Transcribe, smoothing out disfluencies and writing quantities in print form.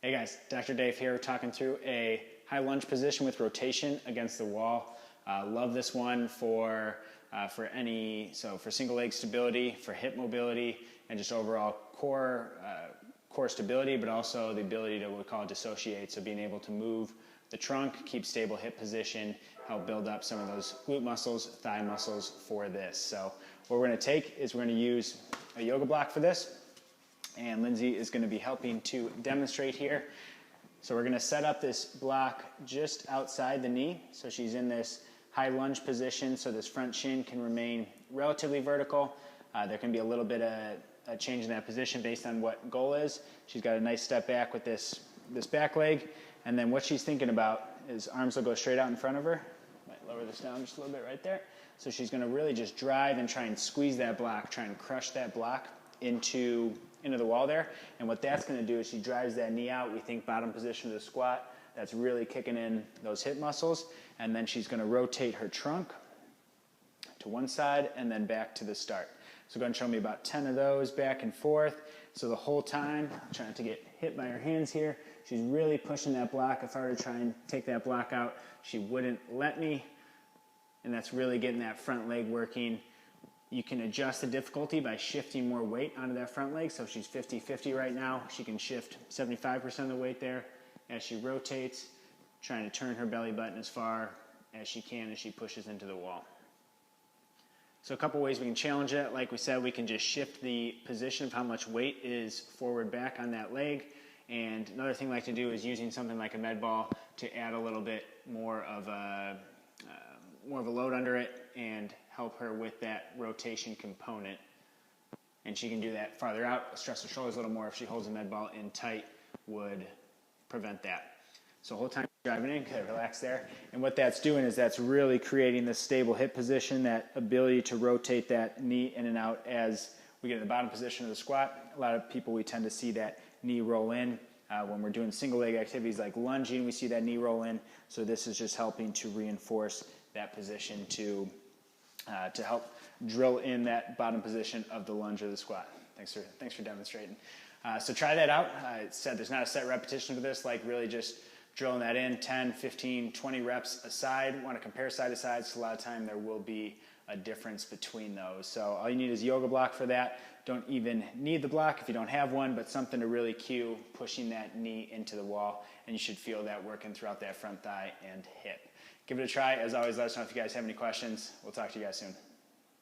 Hey guys, Dr. Dave here talking through a high lunge position with rotation against the wall. Love this one for single leg stability, for hip mobility, and just overall core stability, but also the ability to what we call dissociate. So being able to move the trunk, keep stable hip position, help build up some of those glute muscles, thigh muscles for this. So what we're going to take is we're going to use a yoga block for this. And Lindsay is going to be helping to demonstrate here. So we're going to set up this block just outside the knee. So she's in this high lunge position, so this front shin can remain relatively vertical. There can be a little bit of a change in that position based on what goal is. She's got a nice step back with this back leg. And then what she's thinking about is arms will go straight out in front of her. Might lower this down just a little bit right there. So she's going to really just drive and try and squeeze that block, try and crush that block into the wall there. And what that's going to do is she drives that knee out. We think bottom position of the squat. That's really kicking in those hip muscles. And then she's going to rotate her trunk to one side and then back to the start. So go ahead and show me about 10 of those back and forth. So the whole time, I'm trying to get hit by her hands here. She's really pushing that block. If I were to try and take that block out, she wouldn't let me. And that's really getting that front leg working. You can adjust the difficulty by shifting more weight onto that front leg. So if she's 50-50 right now, she can shift 75% of the weight there as she rotates, trying to turn her belly button as far as she can as she pushes into the wall. So a couple ways we can challenge it. Like we said, we can just shift the position of how much weight is forward back on that leg. And another thing I like to do is using something like a med ball to add a little bit more of a load under it and help her with that rotation component. And she can do that farther out, stress her shoulders a little more. If she holds a med ball in tight, would prevent that. So the whole time driving in, okay, relax there. And what that's doing is that's really creating this stable hip position, that ability to rotate that knee in and out as we get in the bottom position of the squat. A lot of people, we tend to see that knee roll in. When we're doing single leg activities like lunging, we see that knee roll in. So this is just helping to reinforce that position to help drill in that bottom position of the lunge or the squat. Thanks for demonstrating. So try that out. I said there's not a set repetition for this, like really just drilling that in 10, 15, 20 reps aside. Want to compare side to side, so a lot of time there will be a difference between those. So all you need is a yoga block for that. Don't even need the block if you don't have one, but something to really cue pushing that knee into the wall, and you should feel that working throughout that front thigh and hip. Give it a try. As always, let us know if you guys have any questions. We'll talk to you guys soon.